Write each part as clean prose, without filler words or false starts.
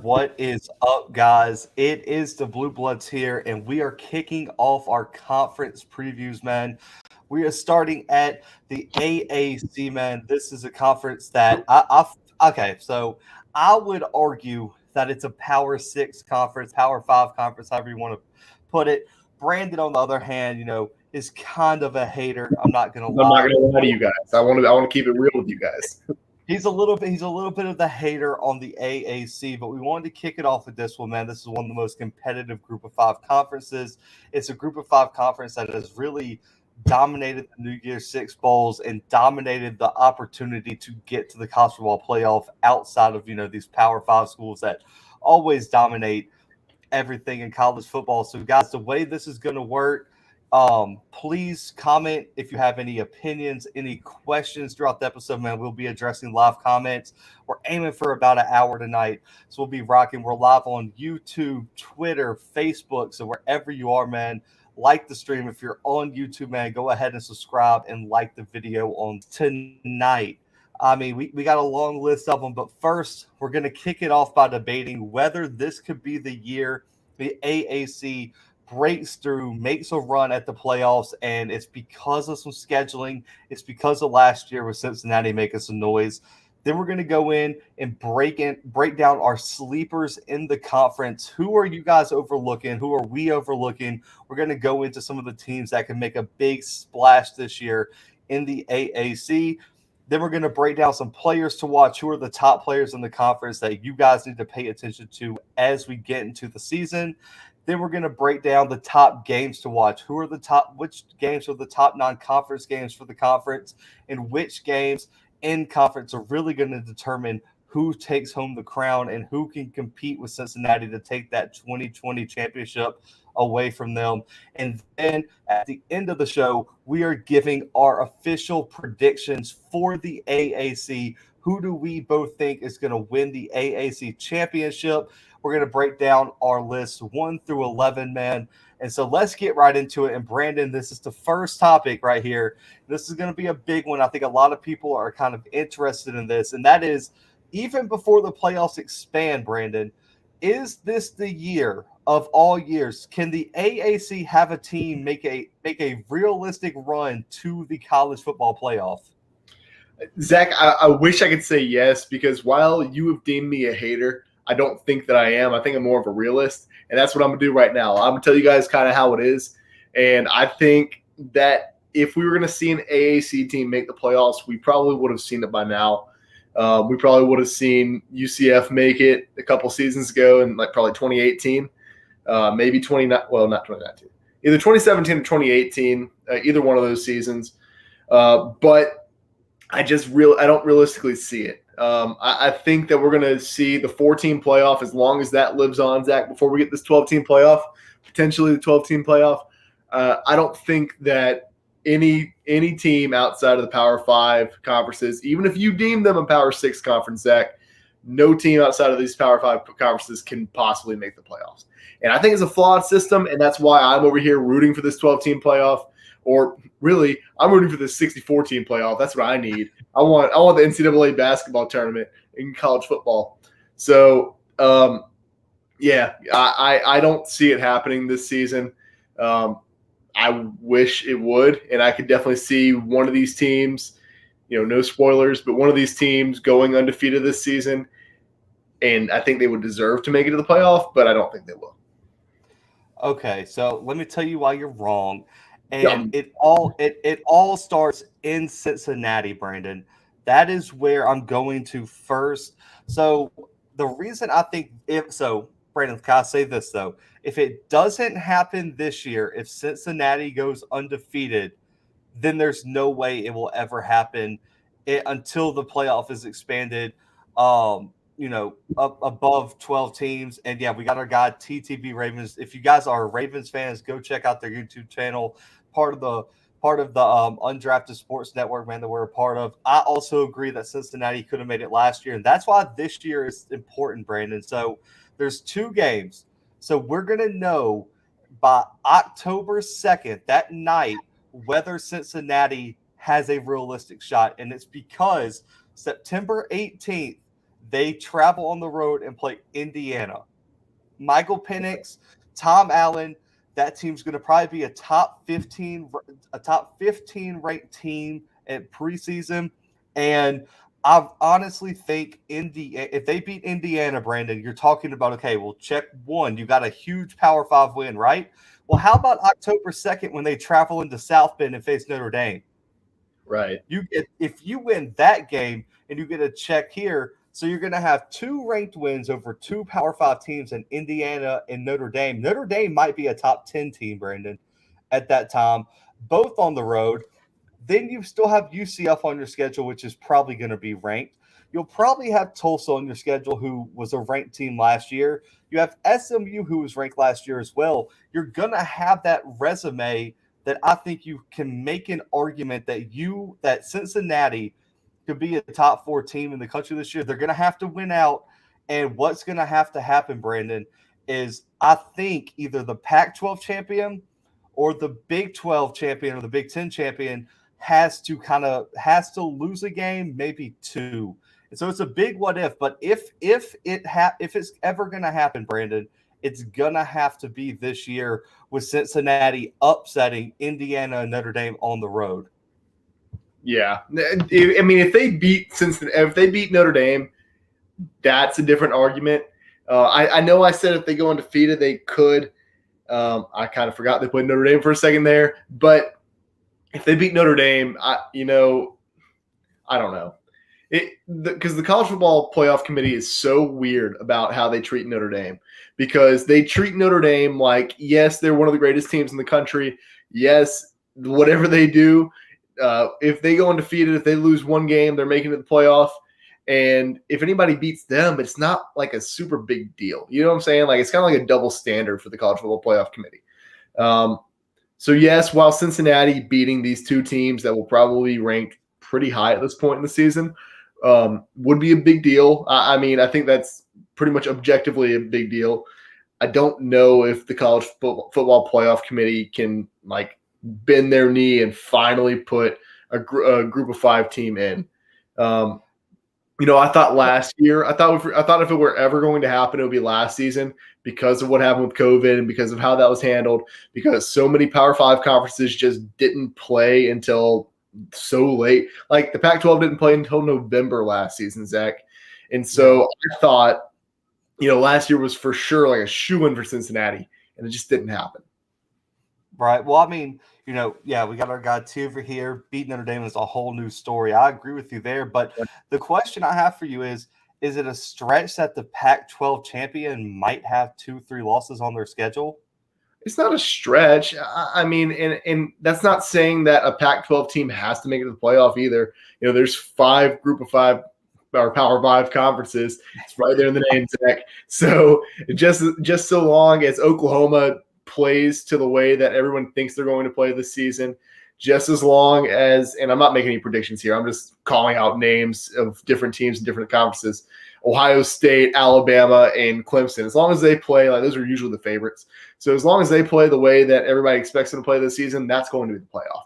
What is up, guys? It is the Bluebloods here, and we are kicking off our conference previews, man. We are starting at the AAC, man. This is a conference that okay, so I would argue that it's a Power Six conference, Power Five conference, however you want to put it. Brandon, on the other hand, is kind of a hater. I'm not gonna I'm not lie. going to lie to you guys. I want to keep it real with you guys. He's a little bit of the hater on the AAC, but we wanted to kick it off with this one, man. This is one of the most competitive Group of Five conferences. It's a Group of Five conference that has really dominated the New Year's Six bowls and dominated the opportunity to get to the college football playoff outside of these Power Five schools that always dominate everything in college football. So, guys, the way this is going to work, please comment if you have any opinions, any questions throughout the episode, man. We'll be addressing live comments. We're aiming for about an hour tonight. So we'll be rocking. We're live on YouTube, Twitter, Facebook. So wherever you are, man, like the stream. If you're on YouTube, man, go ahead and subscribe and like the video on tonight. I mean, we got a long list of them, but first, we're going to kick it off by debating whether this could be the year the AAC breaks through, makes a run at the playoffs, and it's because of some scheduling. It's because of last year with Cincinnati making some noise. Then we're going to go in and break down our sleepers in the conference. Who are you guys overlooking? Who are we overlooking? We're going to go into some of the teams that can make a big splash this year in the AAC. Then we're going to break down some players to watch. Who are the top players in the conference that you guys need to pay attention to as we get into the season? Then we're going to break down the top games to watch. Which games are the top non-conference games for the conference, and which games in conference are really going to determine who takes home the crown and who can compete with Cincinnati to take that 2020 championship away from them. And then at the end of the show, we are giving our official predictions for the AAC. Who do we both think is going to win the AAC championship? We're going to break down our list 1 through 11, man. And so let's get right into it. And Brandon, this is the first topic right here. This is going to be a big one. I think a lot of people are kind of interested in this. And that is, even before the playoffs expand, Brandon, is this the year of all years? Can the AAC have a team make a realistic run to the college football playoff? Zach, I wish I could say yes, because while you have deemed me a hater, I don't think that I am. I think I'm more of a realist, and that's what I'm going to do right now. I'm going to tell you guys kind of how it is, and I think that if we were going to see an AAC team make the playoffs, we probably would have seen it by now. We probably would have seen UCF make it a couple seasons ago in probably 2018, maybe 2019, either 2017 or 2018, either one of those seasons. But I don't realistically see it. I think that we're going to see the 4-team playoff as long as that lives on, Zach, before we get this 12-team playoff, potentially the 12-team playoff. I don't think that any team outside of the Power 5 conferences, even if you deem them a Power 6 conference, Zach, no team outside of these Power 5 conferences can possibly make the playoffs. And I think it's a flawed system, and that's why I'm over here rooting for this 12-team playoff. Or really, I'm rooting for this 64-team playoff. That's what I need. I want the NCAA basketball tournament in college football. So, yeah, I don't see it happening this season. I wish it would, and I could definitely see one of these teams, no spoilers, but one of these teams going undefeated this season, and I think they would deserve to make it to the playoff, but I don't think they will. Okay, so let me tell you why you're wrong. And it all starts in Cincinnati, Brandon. That is where I'm going to first. So the reason I think Brandon, can I say this though? If it doesn't happen this year, if Cincinnati goes undefeated, then there's no way it will ever happen until the playoff is expanded. Above 12 teams. And yeah, we got our guy TTB Ravens. If you guys are Ravens fans, go check out their YouTube channel. Part of the Undrafted Sports Network, man, that we're a part of. I also agree that Cincinnati could have made it last year, and that's why this year is important, Brandon. So there's 2 games. So we're going to know by October 2nd, that night, whether Cincinnati has a realistic shot. And it's because September 18th, They travel on the road and play Indiana. Michael Penix, Tom Allen, that team's going to probably be a top 15 ranked team at preseason. And I honestly think if they beat Indiana, Brandon, you're talking about, okay, well, check one. You got a huge Power 5 win, right? Well, how about October 2nd when they travel into South Bend and face Notre Dame? Right. If you win that game and you get a check here, so you're going to have 2 ranked wins over 2 Power 5 teams in Indiana and Notre Dame. Notre Dame might be a top 10 team, Brandon, at that time, both on the road. Then you still have UCF on your schedule, which is probably going to be ranked. You'll probably have Tulsa on your schedule, who was a ranked team last year. You have SMU, who was ranked last year as well. You're going to have that resume that I think you can make an argument that Cincinnati could be a top 4 team in the country this year. They're going to have to win out. And what's going to have to happen, Brandon, is I think either the Pac-12 champion or the Big 12 champion or the Big 10 champion has to lose a game, maybe 2. And so it's a big what if. But if it's ever going to happen, Brandon, it's going to have to be this year with Cincinnati upsetting Indiana and Notre Dame on the road. Yeah. I mean, if they beat Notre Dame, that's a different argument. I know I said if they go undefeated, they could. I kind of forgot they played Notre Dame for a second there. But if they beat Notre Dame, I don't know. Because the College Football Playoff Committee is so weird about how they treat Notre Dame, because they treat Notre Dame like, yes, they're one of the greatest teams in the country. Yes, whatever they do, if they go undefeated, if they lose one game, they're making it the playoff. And if anybody beats them, it's not like a super big deal. You know what I'm saying? Like, it's kind of like a double standard for the College Football Playoff Committee. So yes, while Cincinnati beating these 2 teams that will probably be ranked pretty high at this point in the season would be a big deal. I mean, I think that's pretty much objectively a big deal. I don't know if the College Football Playoff Committee can bend their knee and finally put a group of 5 team in. I thought last year, I thought if it were ever going to happen, it would be last season, because of what happened with COVID and because of how that was handled, because so many Power 5 conferences just didn't play until so late. Like the Pac-12 didn't play until November last season, Zach. And so I thought, last year was for sure like a shoo-in for Cincinnati, and it just didn't happen. Right. Well, I mean, we got our guy T over here. Beating Notre Dame is a whole new story. I agree with you there. But the question I have for you is it a stretch that the Pac-12 champion might have 2-3 losses on their schedule? It's not a stretch. I mean, and that's not saying that a Pac-12 team has to make it to the playoff either. There's 5 group of 5 or Power 5 conferences. It's right there in the name, Zach. So just so long as Oklahoma plays to the way that everyone thinks they're going to play this season, just as long as, and I'm not making any predictions here, I'm just calling out names of different teams in different conferences, Ohio State, Alabama, and Clemson, as long as they play, those are usually the favorites. So as long as they play the way that everybody expects them to play this season, that's going to be the playoff.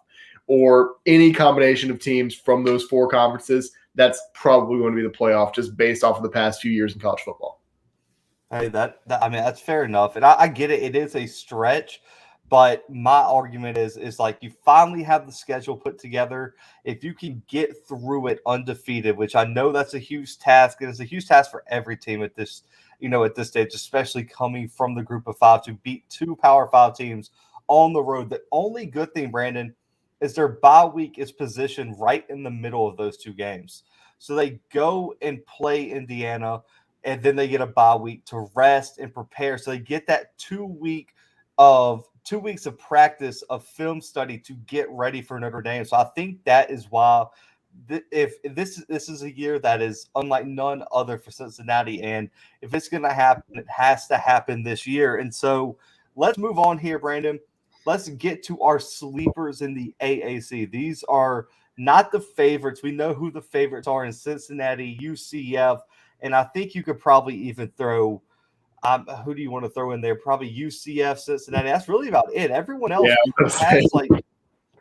Or any combination of teams from those 4 conferences, that's probably going to be the playoff, just based off of the past few years in college football. Hey, that's fair enough. And I get it. It is a stretch, but my argument is like, you finally have the schedule put together. If you can get through it undefeated, which I know that's a huge task. It is a huge task for every team at this stage, especially coming from the group of 5 to beat 2 Power 5 teams on the road. The only good thing, Brandon, is their bye week is positioned right in the middle of those 2 games. So they go and play Indiana, and then they get a bye week to rest and prepare. So they get that 2 weeks of practice of film study to get ready for Notre Dame. So I think that is why if this is a year that is unlike none other for Cincinnati, and if it's going to happen, it has to happen this year. And so let's move on here, Brandon. Let's get to our sleepers in the AAC. These are not the favorites. We know who the favorites are in Cincinnati, UCF, and I think you could probably even throw who do you want to throw in there? Probably UCF, Cincinnati. That's really about it. Everyone else has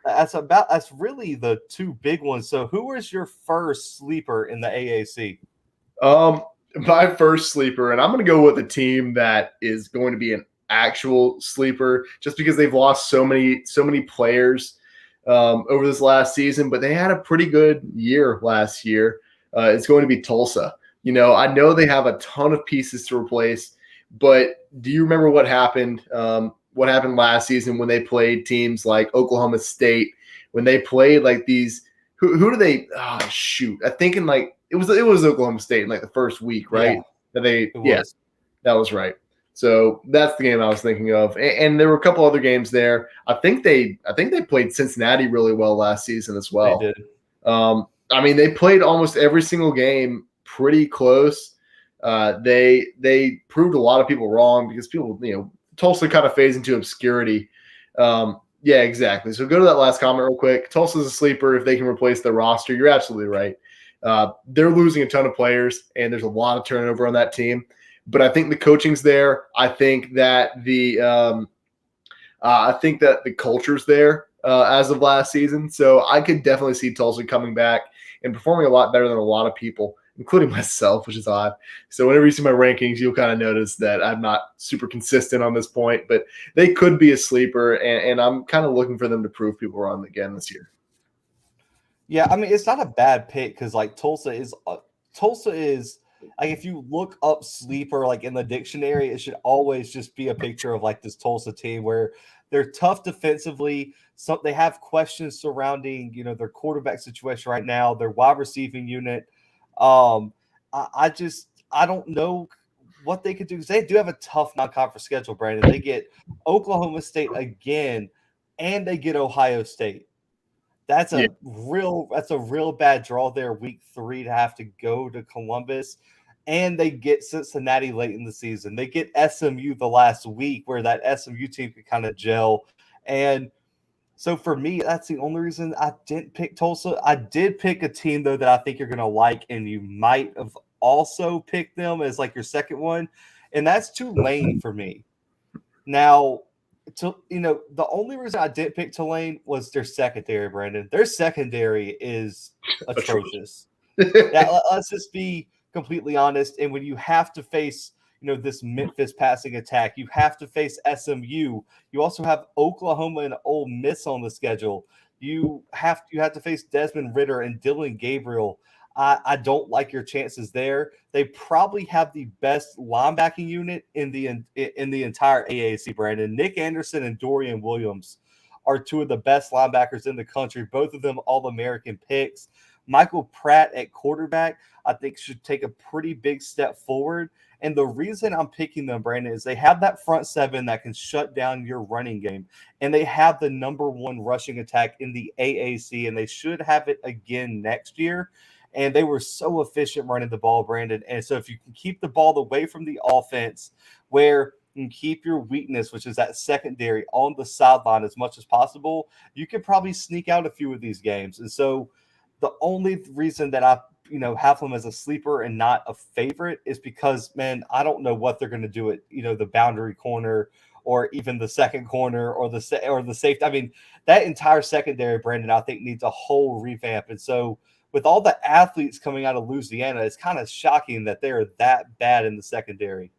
that's really the 2 big ones. So who is your first sleeper in the AAC? my first sleeper, and I'm going to go with a team that is going to be an actual sleeper just because they've lost so many players over this last season, but they had a pretty good year last year. It's going to be Tulsa. I know they have a ton of pieces to replace, but do you remember what happened? What happened last season when they played teams like Oklahoma State? When they played like these, who do they? Oh shoot! I think in like it was Oklahoma State in like the first week, right? Yeah, that was right. So that's the game I was thinking of, and there were a couple other games there. I think they played Cincinnati really well last season as well. They did. I mean, they played almost every single game pretty close. They proved a lot of people wrong because people, Tulsa kind of fades into obscurity. Yeah, exactly. So go to that last comment real quick. Tulsa's a sleeper if they can replace their roster. You're absolutely right. They're losing a ton of players, and there's a lot of turnover on that team. But I think the coaching's there. I think that the culture's there as of last season. So I could definitely see Tulsa coming back and performing a lot better than a lot of people, including myself, which is odd. So whenever you see my rankings, you'll kind of notice that I'm not super consistent on this point, but they could be a sleeper, and I'm kind of looking for them to prove people wrong again this year. Yeah, I mean, it's not a bad pick because like Tulsa is like if you look up sleeper like in the dictionary, it should always just be a picture of like this Tulsa team where they're tough defensively. So they have questions surrounding their quarterback situation right now, their wide receiving unit. I don't know what they could do because they do have a tough non-conference schedule, Brandon. They get Oklahoma State again, and they get Ohio State. That's a real bad draw there, week 3 to have to go to Columbus. And they get Cincinnati late in the season. They get SMU the last week where that SMU team could kind of gel. And so for me, that's the only reason I didn't pick Tulsa. I did pick a team, though, that I think you're going to like, and you might have also picked them as like your second one, and that's Tulane for me. Now, the only reason I didn't pick Tulane was their secondary, Brandon. Their secondary is atrocious. Let's just be completely honest. And when you have to face, this Memphis passing attack, you have to face SMU. You also have Oklahoma and Ole Miss on the schedule. You have to face Desmond Ridder and Dylan Gabriel. I don't like your chances there. They probably have the best linebacking unit in the entire AAC, Brandon. Nick Anderson and Dorian Williams are two of the best linebackers in the country. Both of them All-American picks. Michael Pratt at quarterback, I think, should take a pretty big step forward. And the reason I'm picking them, Brandon, is they have that front seven that can shut down your running game. And they have the number 1 rushing attack in the AAC, and they should have it again next year. And they were so efficient running the ball, Brandon. And so if you can keep the ball away from the offense where you can keep your weakness, which is that secondary, on the sideline as much as possible, you could probably sneak out a few of these games. And so the only reason that I have them as a sleeper and not a favorite is because, man, I don't know what they're going to do at the boundary corner or even the second corner or the safety. I mean, that entire secondary, Brandon, I think needs a whole revamp. And so with all the athletes coming out of Louisiana, it's kind of shocking that they're that bad in the secondary.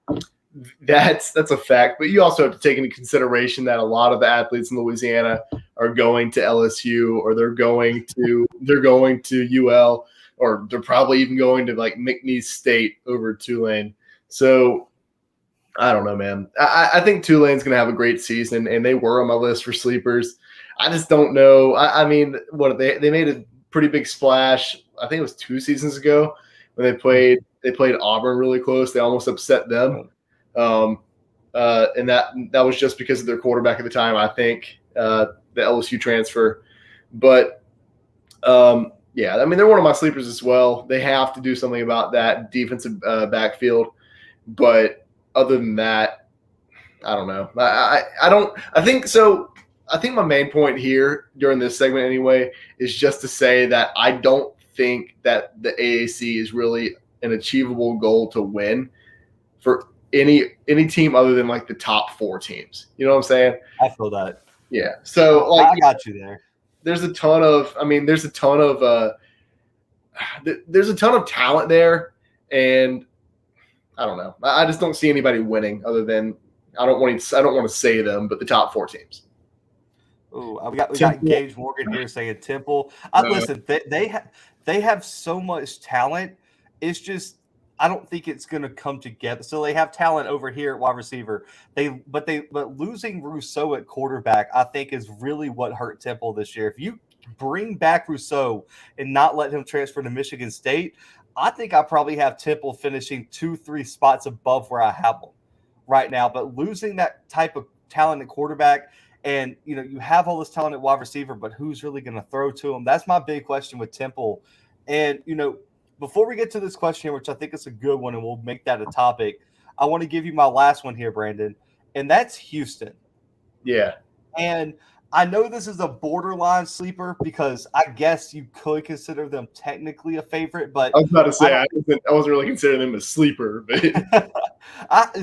That's a fact, but you also have to take into consideration that a lot of the athletes in Louisiana are going to LSU, or they're going to UL, or they're probably even going to like McNeese State over Tulane. So I don't know, man. I think Tulane's going to have a great season, and they were on my list for sleepers. I just don't know. I mean, what they made a pretty big splash. I think it was 2 seasons ago when they played Auburn really close. They almost upset them. And that was just because of their quarterback at the time, I think, the LSU transfer. But, yeah, I mean, they're one of my sleepers as well. They have to do something about that defensive backfield. But other than that, I don't know. I think my main point here during this segment anyway is just to say that I don't think that the AAC is really an achievable goal to win for any team other than like the top 4 teams. You know what I'm saying? I feel that. Yeah. So like I got you there. There's a ton of talent there, and I don't know. I just don't see anybody winning other than I don't want to say them, but the top 4 teams. Oh, we got Gage Morgan here saying Temple. Listen, they have so much talent. It's just I don't think it's going to come together. So they have talent over here at wide receiver. But losing Rousseau at quarterback, I think, is really what hurt Temple this year. If you bring back Rousseau and not let him transfer to Michigan State, I think I probably have Temple finishing 2-3 spots above where I have them right now. But losing that type of talent at quarterback. And, you have all this talent at wide receiver, but who's really going to throw to him? That's my big question with Temple. And, before we get to this question here, which I think is a good one, and we'll make that a topic, I want to give you my last one here, Brandon, and that's Houston. Yeah. And I know this is a borderline sleeper because I guess you could consider them technically a favorite, but I was about to say I wasn't really considering them a sleeper, but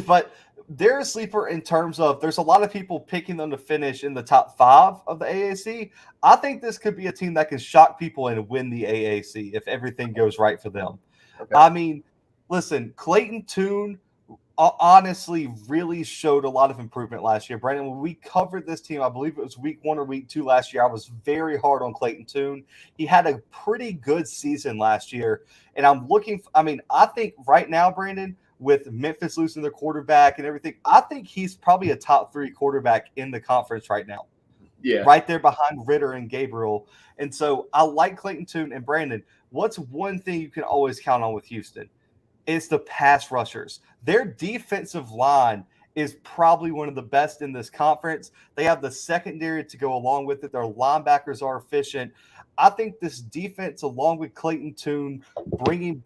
but they're a sleeper in terms of there's a lot of people picking them to finish in the top 5 of the AAC. I think this could be a team that can shock people and win the AAC if everything goes right for them. Okay. I mean, listen, Clayton Tune honestly really showed a lot of improvement last year. Brandon, when we covered this team, I believe it was week 1 or week 2 last year, I was very hard on Clayton Tune. He had a pretty good season last year. And I think right now, Brandon, with Memphis losing their quarterback and everything, I think he's probably a top 3 quarterback in the conference right now. Yeah. Right there behind Ritter and Gabriel. And so I like Clayton Tune. And Brandon, what's one thing you can always count on with Houston? It's the pass rushers. Their defensive line is probably one of the best in this conference. They have the secondary to go along with it. Their linebackers are efficient. I think this defense, along with Clayton Tune, bringing,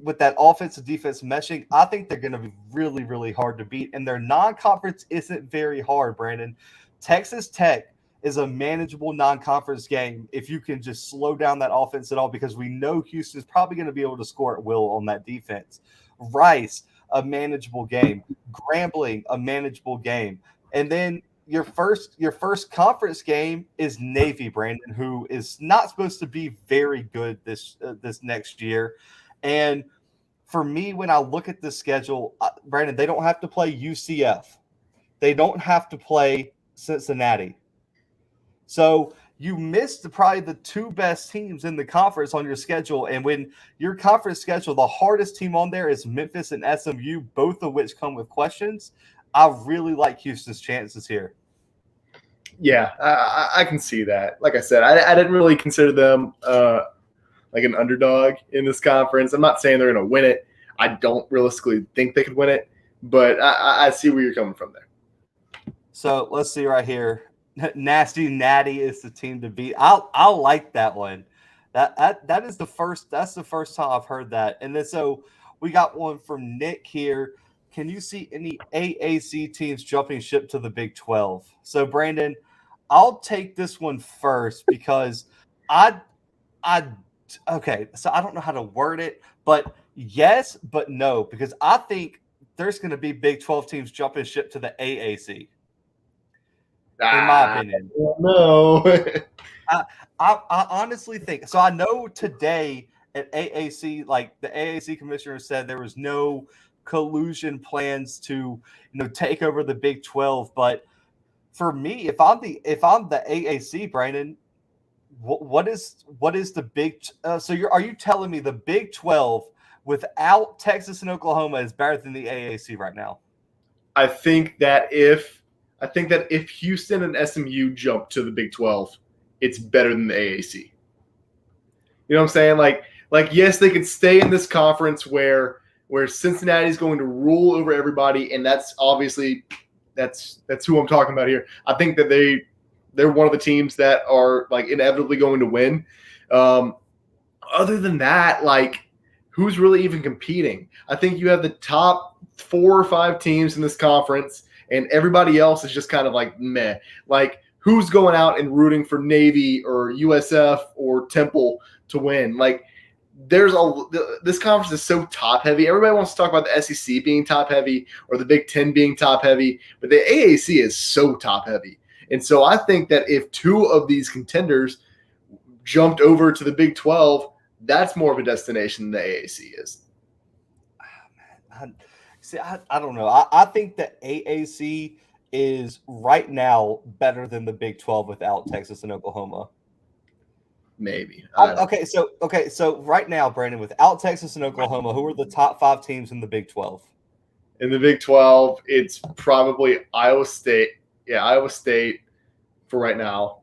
with that offensive defense meshing, I think they're going to be really, really hard to beat. And their non-conference isn't very hard, Brandon. Texas Tech is a manageable non-conference game if you can just slow down that offense at all, because we know Houston's probably going to be able to score at will on that defense. Rice, a manageable game. Grambling, a manageable game. And then your first conference game is Navy, Brandon, who is not supposed to be very good this next year. And for me, when I look at the schedule, Brandon, they don't have to play UCF. They don't have to play Cincinnati. So you missed probably the 2 best teams in the conference on your schedule. And when your conference schedule, the hardest team on there is Memphis and SMU, both of which come with questions. I really like Houston's chances here. Yeah, I can see that. Like I said, I didn't really consider them like an underdog in this conference. I'm not saying they're going to win it. I don't realistically think they could win it, but I see where you're coming from there. So let's see right here. Nasty Natty is the team to beat. I like that one. That's the first time I've heard that. And then so we got one from Nick here. Can you see any AAC teams jumping ship to the Big 12? So Brandon, I'll take this one first because okay, so I don't know how to word it, but yes, but no, because I think there's going to be Big 12 teams jumping ship to the AAC. In my opinion. No. I honestly think so. I know today at AAC, like the AAC commissioner said there was no collusion plans to take over the Big 12. But for me, if I'm the AAC, Brandon, what is the Big? Are you telling me the Big 12 without Texas and Oklahoma is better than the AAC right now? I think that if Houston and SMU jump to the Big 12, it's better than the AAC. You know what I'm saying? Like yes, they could stay in this conference where Cincinnati is going to rule over everybody, and that's obviously that's who I'm talking about here. I think that they're one of the teams that are like inevitably going to win. Other than that, like who's really even competing? I think you have the top 4 or 5 teams in this conference, and everybody else is just kind of like meh. Like who's going out and rooting for Navy or USF or Temple to win? Like this conference is so top heavy. Everybody wants to talk about the SEC being top heavy or the Big 10 being top heavy, but the AAC is so top heavy. And so I think that if 2 of these contenders jumped over to the Big 12, that's more of a destination than the AAC is. See, I don't know. I think the AAC is right now better than the Big 12 without Texas and Oklahoma. Maybe. So right now, Brandon, without Texas and Oklahoma, who are the top 5 teams in the Big 12? In the Big 12, it's probably Iowa State. Yeah, Iowa State for right now.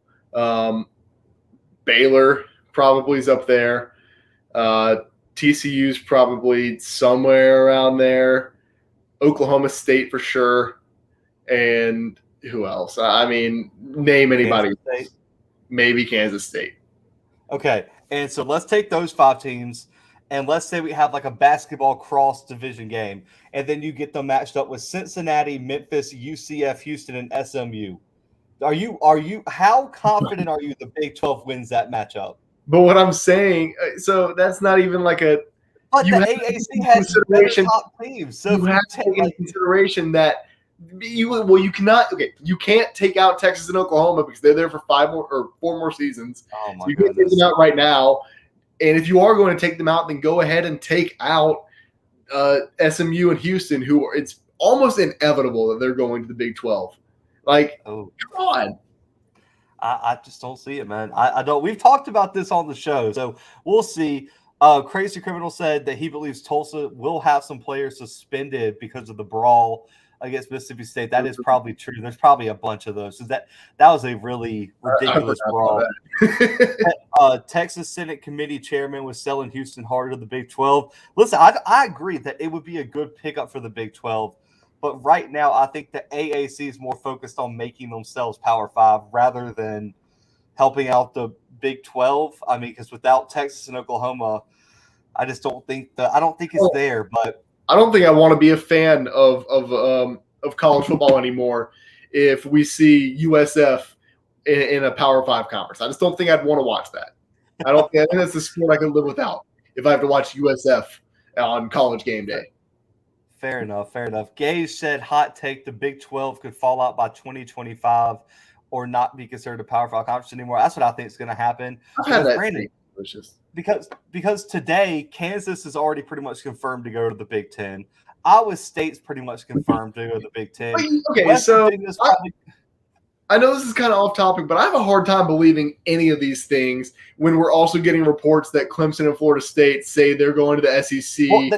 Baylor probably is up there. TCU's probably somewhere around there. Oklahoma State for sure. And who else? I mean, name anybody. Maybe Kansas State. Okay, and so let's take those 5 teams, and let's say we have like a basketball cross-division game, and then you get them matched up with Cincinnati, Memphis, UCF, Houston, and SMU. Are you? How confident are you the Big 12 wins that matchup? But what I'm saying, so that's not even like a. But the AAC has better top teams, so you have to take into consideration that you cannot. Okay, you can't take out Texas and Oklahoma because they're there for 4 more seasons. Oh my so you can't take them out right now. And if you are going to take them out, then go ahead and take out SMU and Houston, who it's almost inevitable that they're going to the Big 12. Like, come on. I just don't see it, man. I don't. We've talked about this on the show, so we'll see. Crazy Criminal said that he believes Tulsa will have some players suspended because of the brawl against Mississippi State. That is probably true. There's probably a bunch of those. So that was a really ridiculous brawl. Texas Senate Committee Chairman was selling Houston hard to the Big 12. Listen, I agree that it would be a good pickup for the Big 12. But right now, I think the AAC is more focused on making themselves Power 5 rather than helping out the Big 12. I mean, because without Texas and Oklahoma, I just don't think it's there. But I don't think I want to be a fan of college football anymore if we see USF in a Power 5 conference. I just don't think I'd want to watch that. I think that's a sport I can live without if I have to watch USF on College game day. Fair enough. Gage said, hot take, the Big 12 could fall out by 2025 or not be considered a Power 5 conference anymore. That's what I think is going to happen. Because today, Kansas is already pretty much confirmed to go to the Big 10. Iowa State's pretty much confirmed to go to the Big 10. Okay, so I know this is kind of off topic, but I have a hard time believing any of these things when we're also getting reports that Clemson and Florida State say they're going to the SEC. Well,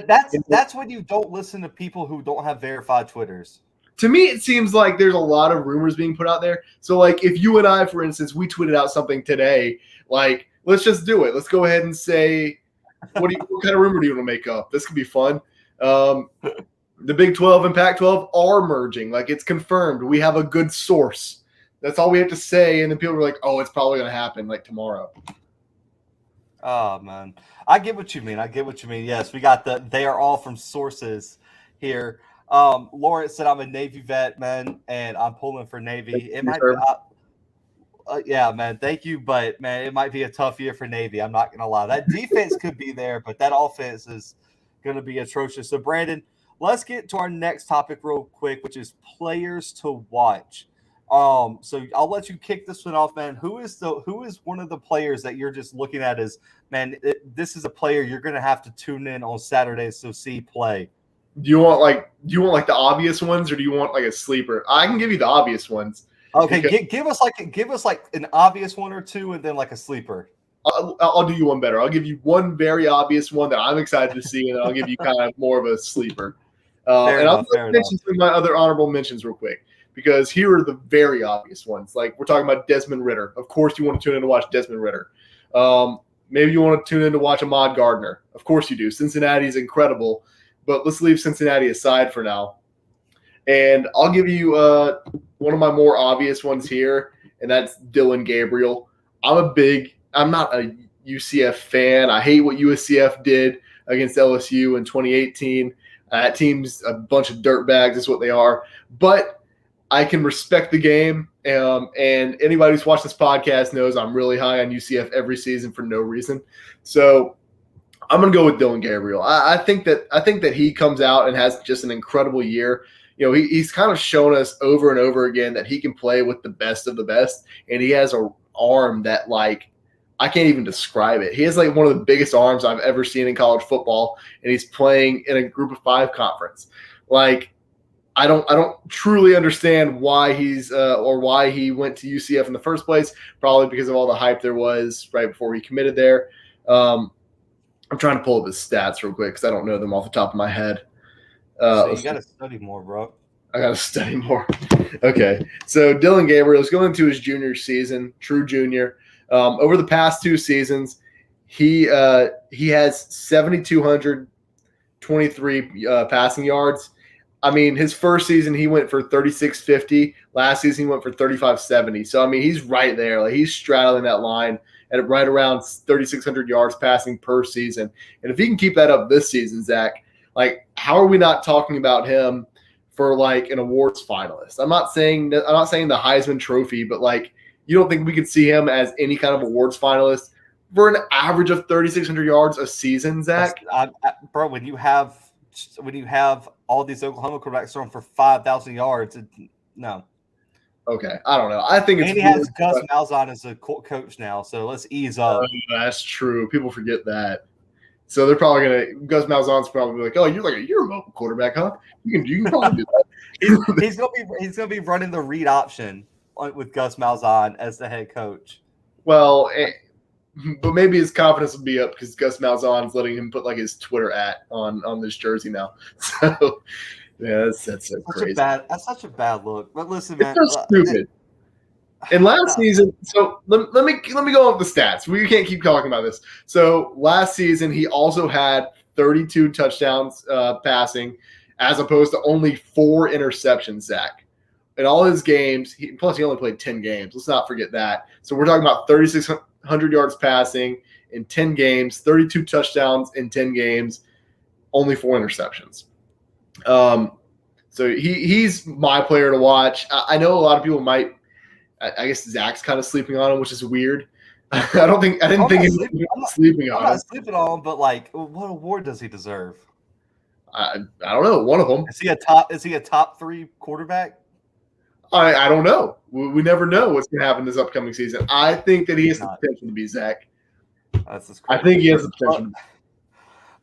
that's when you don't listen to people who don't have verified Twitters. To me, it seems like there's a lot of rumors being put out there. So, like, if you and I, for instance, we tweeted out something today, like, let's just do it. Let's go ahead and say, what kind of rumor do you want to make up? This could be fun. The Big 12 and Pac-12 are merging. Like, it's confirmed. We have a good source. That's all we have to say, and then people are like, "Oh, it's probably going to happen like tomorrow." Oh man, I get what you mean. Yes, we got they are all from sources here. Lawrence said, "I'm a Navy vet, man, and I'm pulling for Navy." It might, yeah, man. Thank you, but man, it might be a tough year for Navy. I'm not gonna lie. That defense could be there, but that offense is going to be atrocious. So, Brandon, let's get to our next topic real quick, which is players to watch. So I'll let you kick this one off, man. Who is one of the players that you're just looking at as, man, this is a player you're going to have to tune in on Saturdays to see play? Do you want the obvious ones, or do you want like a sleeper? I can give you the obvious ones. Okay, give us like an obvious one or two, and then like a sleeper. I'll do you one better. I'll give you one very obvious one that I'm excited to see, and I'll give you kind of more of a sleeper. I'll mention some of my other honorable mentions real quick, because here are the very obvious ones. Like, we're talking about Desmond Ridder. Of course you want to tune in to watch Desmond Ridder. Maybe you want to tune in to watch Ahmad Gardner. Of course you do. Cincinnati's incredible, but let's leave Cincinnati aside for now. And I'll give you one of my more obvious ones here, and that's Dylan Gabriel. I'm not a UCF fan. I hate what USCF did against LSU in 2018. That team's a bunch of dirtbags is what they are. But I can respect the game, and anybody who's watched this podcast knows I'm really high on UCF every season for no reason. So I'm going to go with Dylan Gabriel. I think that he comes out and has just an incredible year. You know, he's kind of shown us over and over again that he can play with the best of the best, and he has an arm that, like, I can't even describe it. He has like one of the biggest arms I've ever seen in college football, and he's playing in a Group of 5 conference. Like, I don't truly understand why he's or why he went to UCF in the first place. Probably because of all the hype there was right before he committed there. I'm trying to pull up his stats real quick because I don't know them off the top of my head. So you got to study more, bro. I got to study more. Okay. So Dylan Gabriel is going into his junior season, true junior. Over the past 2 seasons, he has 7,223 passing yards. I mean, his first season, he went for 3,650. Last season, he went for 3,570. So, I mean, he's right there. Like, he's straddling that line at right around 3,600 yards passing per season. And if he can keep that up this season, Zach, like, how are we not talking about him for like an awards finalist? I'm not saying the Heisman Trophy, but like, you don't think we could see him as any kind of awards finalist for an average of 3,600 yards a season, Zach? Bro, when you have all these Oklahoma quarterbacks throwing for 5,000 yards, no. Okay, I don't know. I think it's. And he has Gus Malzahn as a coach now, so let's ease up. That's true. People forget that. So they're probably gonna. Gus Malzahn's probably like, "Oh, you're a mobile quarterback, huh? You can probably do that." he's gonna be running the read option with Gus Malzahn as the head coach. Well, but maybe his confidence will be up because Gus Malzahn's letting him put like his Twitter on this jersey now. So yeah, that's so crazy. That's such a bad look. But listen, man, it's so stupid. And last season, so let me go off the stats. We can't keep talking about this. So last season, he also had 32 touchdowns passing, as opposed to only 4 interceptions, Zach. In all his games, plus he only played 10 games. Let's not forget that. So we're talking about 3,600 yards passing in 10 games, 32 touchdowns in 10 games, only 4 interceptions. So he's my player to watch. I know a lot of people might. I guess Zach's kind of sleeping on him, which is weird. I didn't think he was sleeping on him. I'm not sleeping on him, but like, what award does he deserve? I don't know. One of them. Is he a top 3 quarterback? I don't know. We never know what's going to happen this upcoming season. I think that he has the potential to be Zach. I think he has the potential.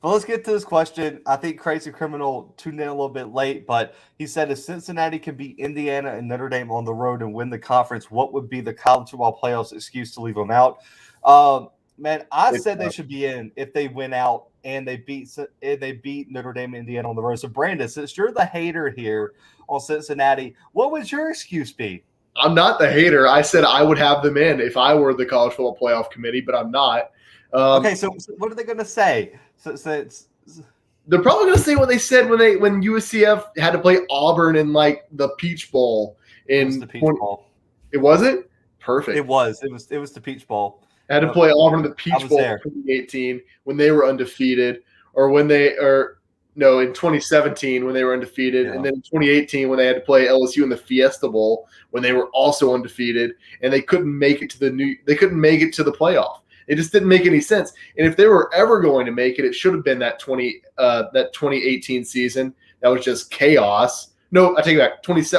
But let's get to this question. I think Crazy Criminal tuned in a little bit late, but he said if Cincinnati can beat Indiana and Notre Dame on the road and win the conference, what would be the college football playoffs excuse to leave them out? Man, I said they should be in if they win out and they beat Notre Dame and Indiana on the road. So, Brandon, since you're the hater here on Cincinnati, what would your excuse be? I'm not the hater. I said I would have them in if I were the college football playoff committee, but I'm not. Okay, so what are they going to say? They're probably going to say what they said when USCF had to play Auburn in like the Peach Bowl. It was the Peach Bowl. It wasn't? Perfect. It was the Peach Bowl. Had to play Auburn in the Peach Bowl in 2018 when they were undefeated, in 2017 when they were undefeated, and then in 2018 when they had to play LSU in the Fiesta Bowl when they were also undefeated, and they couldn't make it to the playoff. It just didn't make any sense. And if they were ever going to make it, it should have been that 2018 season. That was just chaos. No, I take it back.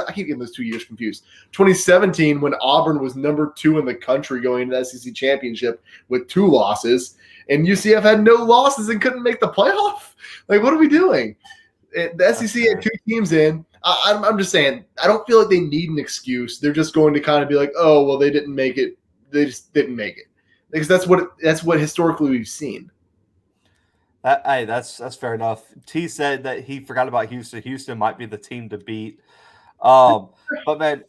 I keep getting those 2 years confused. 2017, when Auburn was number 2 in the country going into the SEC championship with 2 losses, and UCF had no losses and couldn't make the playoff. Like, what are we doing? The SEC had 2 teams in. I'm just saying, I don't feel like they need an excuse. They're just going to kind of be like, oh, well, they didn't make it. They just didn't make it. Because that's what historically we've seen. That's fair enough. T said that he forgot about Houston. Houston might be the team to beat. But man,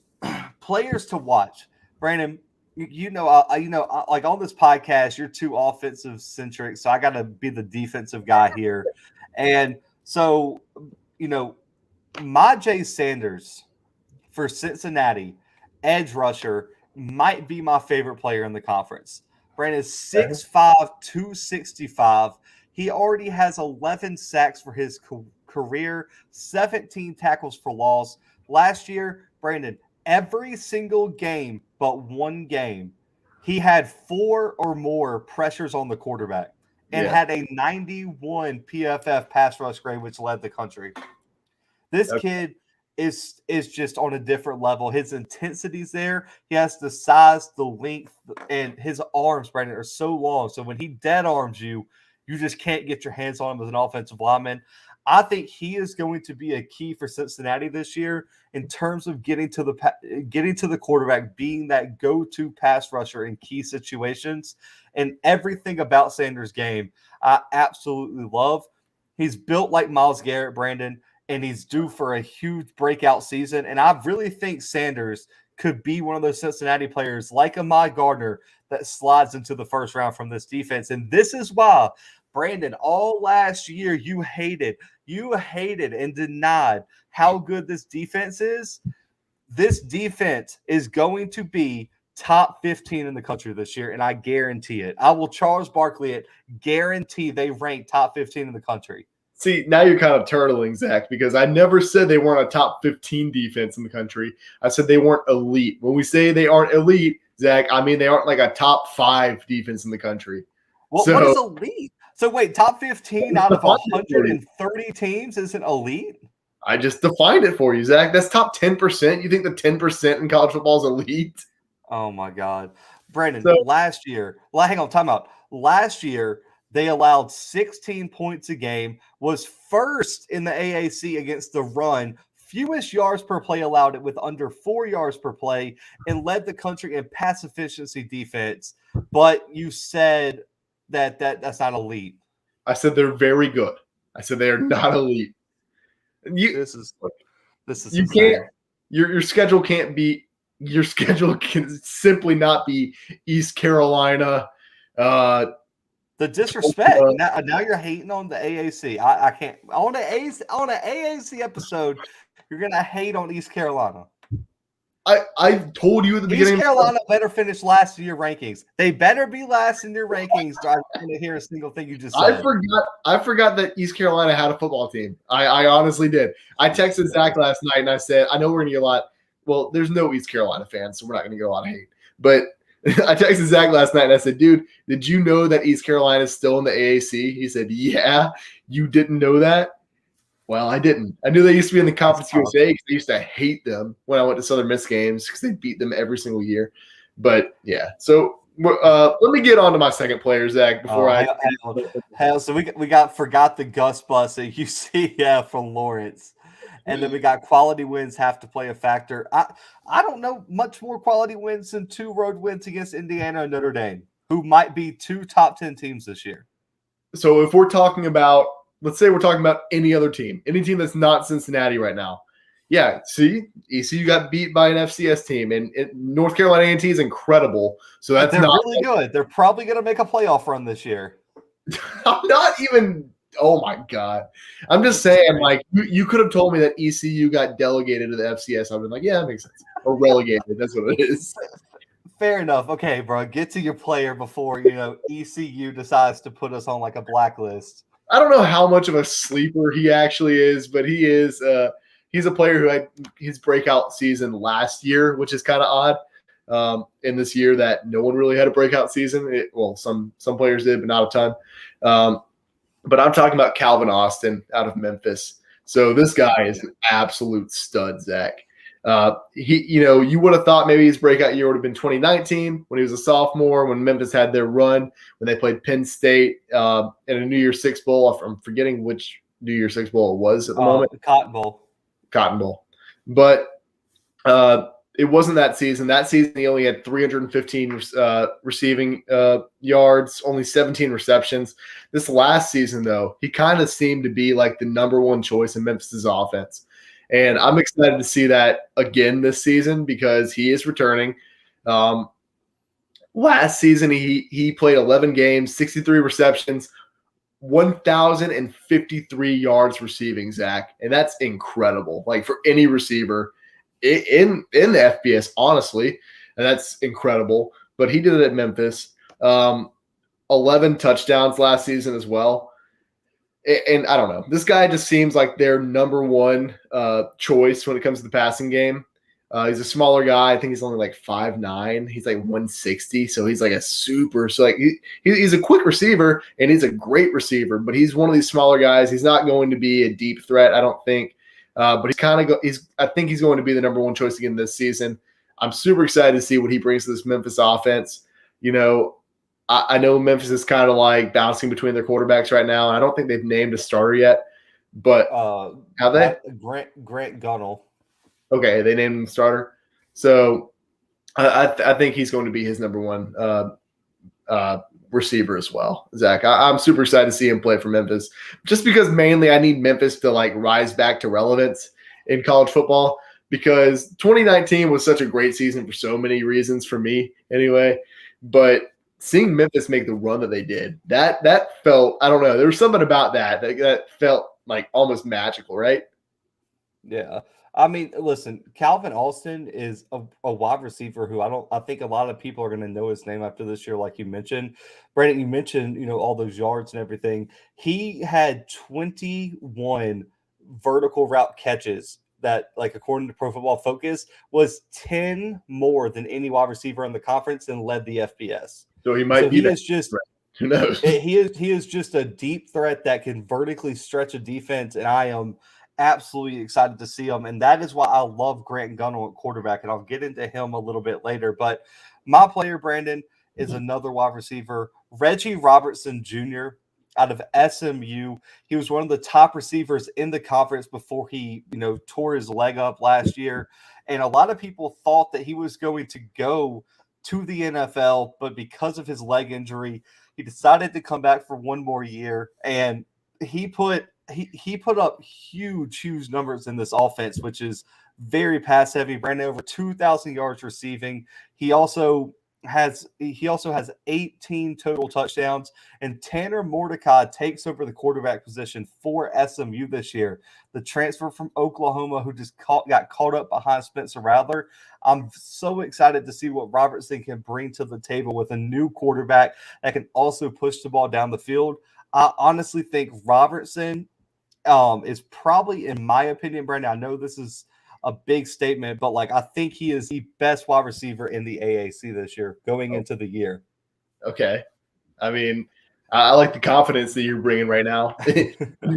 players to watch. Brandon, like on this podcast, you're too offensive centric, so I got to be the defensive guy here. And so, Myjai Sanders for Cincinnati, edge rusher, might be my favorite player in the conference. Brandon is 6'5", 265. He already has 11 sacks for his career, 17 tackles for loss. Last year, Brandon, every single game but one game, he had 4 or more pressures on the quarterback and had a 91 PFF pass rush grade, which led the country. This kid is just on a different level. His intensity's there. He has the size, the length, and his arms, Brandon, are so long. So when he dead arms you, you just can't get your hands on him as an offensive lineman. I think he is going to be a key for Cincinnati this year in terms of getting to the quarterback, being that go-to pass rusher in key situations. And everything about Sanders' game, I absolutely love. He's built like Myles Garrett, Brandon, and he's due for a huge breakout season. And I really think Sanders could be one of those Cincinnati players like Ahmad Gardner that slides into the first round from this defense. And this is why, Brandon, all last year you hated and denied how good this defense is. This defense is going to be top 15 in the country this year, and I guarantee it. I will Charles Barkley it, guarantee they rank top 15 in the country. See, now you're kind of turtling, Zach, because I never said they weren't a top 15 defense in the country. I said they weren't elite. When we say they aren't elite, Zach, I mean they aren't like a top 5 defense in the country. Well, what is elite? So wait, top 15 out of 130 teams isn't elite? I just defined it for you, Zach. That's top 10%. You think the 10% in college football is elite? Oh, my God. Brandon, last year, hang on, time out. Last year, they allowed 16 points a game, was first in the AAC against the run, fewest yards per play allowed it with under 4 yards per play, and led the country in pass efficiency defense. But you said that's not elite. I said they're very good. I said they are not elite. This is you can't. Your schedule can't be. Your schedule can simply not be East Carolina. The disrespect. Now you're hating on the AAC. I can't. On an AAC episode, you're gonna hate on East Carolina. I told you at the beginning. East Carolina better finish last in your rankings. They better be last in your rankings. I don't want to hear a single thing you just said. I forgot that East Carolina had a football team. I honestly did. I texted Zach last night and I said, I know we're gonna get a lot. Well, there's no East Carolina fans, so we're not gonna get a lot of hate. But I texted Zach last night and I said, dude, did you know that East Carolina is still in the AAC? He said, yeah. You didn't know that? Well, I didn't. I knew they used to be in the Conference USA because I used to hate them when I went to Southern Miss games because they beat them every single year. But, yeah. So, let me get on to my second player, Zach, before So we forgot the Gus bus at UCF from Lawrence. And then we got quality wins have to play a factor. I don't know much more quality wins than 2 road wins against Indiana and Notre Dame, who might be 2 top 10 teams this year. So if we're talking about, let's say we're talking about any other team, any team that's not Cincinnati right now. Yeah, see, ECU got beat by an FCS team, and North Carolina A&T is incredible. So they're really good. They're probably going to make a playoff run this year. I'm not even. Oh my God! I'm just saying, like you could have told me that ECU got delegated to the FCS. I've been like, yeah, that makes sense. Or relegated. That's what it is. Fair enough. Okay, bro. Get to your player before ECU decides to put us on like a blacklist. I don't know how much of a sleeper he actually is, but he is. He's a player who had his breakout season last year, which is kind of odd. In this year that no one really had a breakout season. Some players did, but not a ton. But I'm talking about Calvin Austin out of Memphis. So this guy is an absolute stud, Zach. You would have thought maybe his breakout year would have been 2019 when he was a sophomore, when Memphis had their run, when they played Penn State in a New Year's Six Bowl. I'm forgetting which New Year's Six Bowl it was at the moment. The Cotton Bowl. But it wasn't that season. That season, he only had 315 receiving yards, only 17 receptions. This last season, though, he kind of seemed to be like the number one choice in Memphis' offense. And I'm excited to see that again this season because he is returning. Last season, he played 11 games, 63 receptions, 1,053 yards receiving, Zach. And that's incredible. Like for any receiver in the FBS, honestly, and that's incredible. But he did it at Memphis. 11 touchdowns last season as well. And I don't know. This guy just seems like their number one choice when it comes to the passing game. He's a smaller guy. I think he's only like 5'9". He's like 160. So he's like a super. So like he's a quick receiver and he's a great receiver. But he's one of these smaller guys. He's not going to be a deep threat, I don't think. But I think he's going to be the number one choice again this season. I'm super excited to see what he brings to this Memphis offense. I know Memphis is kind of like bouncing between their quarterbacks right now. I don't think they've named a starter yet, but have they? Grant Gunnell. Okay, they named him starter. So I think he's going to be his number one receiver as well, Zach. I'm super excited to see him play for Memphis, just because mainly I need Memphis to like rise back to relevance in college football, because 2019 was such a great season for so many reasons for me anyway. But seeing Memphis make the run that they did, that felt, I don't know, there was something about that felt like almost magical, right? Yeah. I mean, listen, Calvin Austin is a wide receiver who I think a lot of people are going to know his name after this year, like you mentioned. Brandon, you mentioned, all those yards and everything. He had 21 vertical route catches that, like, according to Pro Football Focus, was 10 more than any wide receiver in the conference and led the FBS. So he might be is just right. Who knows? He is just a deep threat that can vertically stretch a defense, and I am absolutely excited to see him. And that is why I love Grant Gunnell at quarterback, and I'll get into him a little bit later. But my player, Brandon, is another wide receiver, Reggie Robertson Jr. out of SMU. He was one of the top receivers in the conference before he, tore his leg up last year. And a lot of people thought that he was going to go to the NFL, but because of his leg injury, he decided to come back for one more year, and he put up huge numbers in this offense, which is very pass heavy. Brandon, over 2,000 yards receiving. He also has 18 total touchdowns, and Tanner Mordecai takes over the quarterback position for SMU this year. The transfer from Oklahoma, who just got caught up behind Spencer Rattler. I'm so excited to see what Robertson can bring to the table with a new quarterback that can also push the ball down the field. I honestly think Robertson is probably, in my opinion, Brandon, I know this is a big statement, but I think he is the best wide receiver in the AAC this year going into the year. Okay. I mean, I like the confidence that you're bringing right now,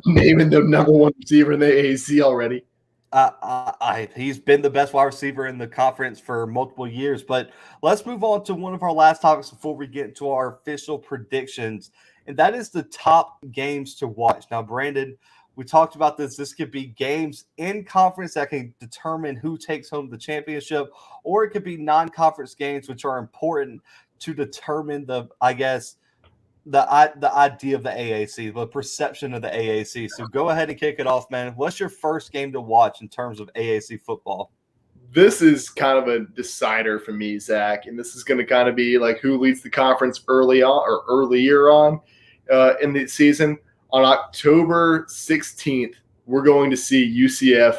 naming the number one receiver in the AAC already. He's been the best wide receiver in the conference for multiple years. But let's move on to one of our last topics before we get into our official predictions, and that is the top games to watch. Now, Brandon, we talked about this. This could be games in conference that can determine who takes home the championship, or it could be non-conference games, which are important to determine the idea of the AAC, the perception of the AAC. So go ahead and kick it off, man. What's your first game to watch in terms of AAC football? This is kind of a decider for me, Zach, and this is going to kind of be like who leads the conference earlier on in the season. On October 16th, we're going to see UCF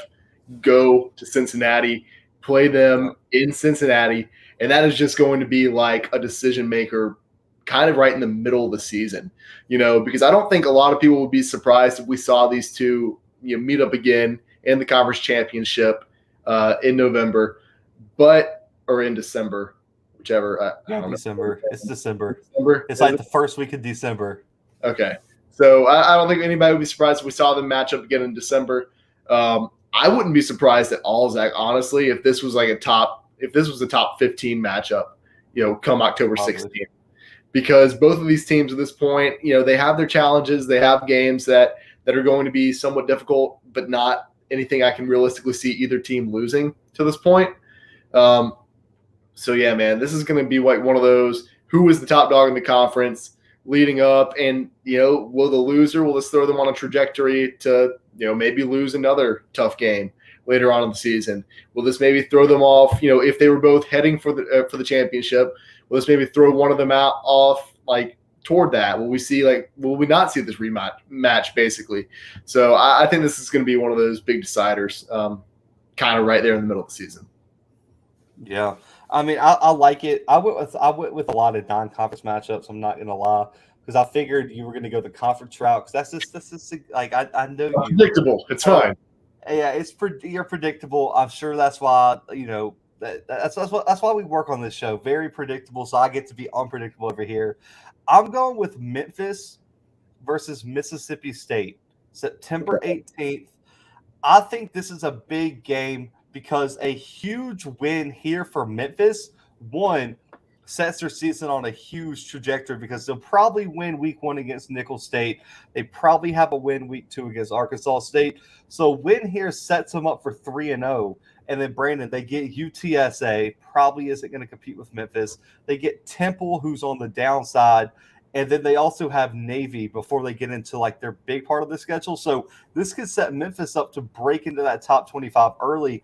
go to Cincinnati, play them in Cincinnati, and that is just going to be like a decision maker kind of right in the middle of the season, because I don't think a lot of people would be surprised if we saw these two meet up again in the conference championship in November, or in December, whichever. December. It's December. December. It's like the first week of December. Okay. So I don't think anybody would be surprised if we saw them match up again in December. I wouldn't be surprised at all, Zach, honestly, if this was a top 15 matchup, come October 16th. Because both of these teams at this point, they have their challenges. They have games that are going to be somewhat difficult, but not anything I can realistically see either team losing to this point. So, yeah, man, this is going to be like one of those, who is the top dog in the conference leading up, and will the loser, will this throw them on a trajectory to maybe lose another tough game later on in the season? Will this maybe throw them off, if they were both heading for the championship? Will this maybe throw one of them off toward that? Will we not see this rematch basically? So I think this is going to be one of those big deciders, kind of right there in the middle of the season. Yeah. I mean, I like it. I went with a lot of non-conference matchups. I'm not gonna lie, because I figured you were gonna go the conference route. Because that's just I know you. Predictable. It's fine. Yeah, you're predictable. I'm sure that's why that's why we work on this show. Very predictable. So I get to be unpredictable over here. I'm going with Memphis versus Mississippi State, September 18th. I think this is a big game because a huge win here for Memphis, one, sets their season on a huge trajectory because they'll probably win week 1 against Nicholls State. They probably have a win week 2 against Arkansas State. So win here sets them up for 3-0. And then Brandon, they get UTSA, probably isn't going to compete with Memphis. They get Temple, who's on the downside. And then they also have Navy before they get into like their big part of the schedule. So this could set Memphis up to break into that top 25 early.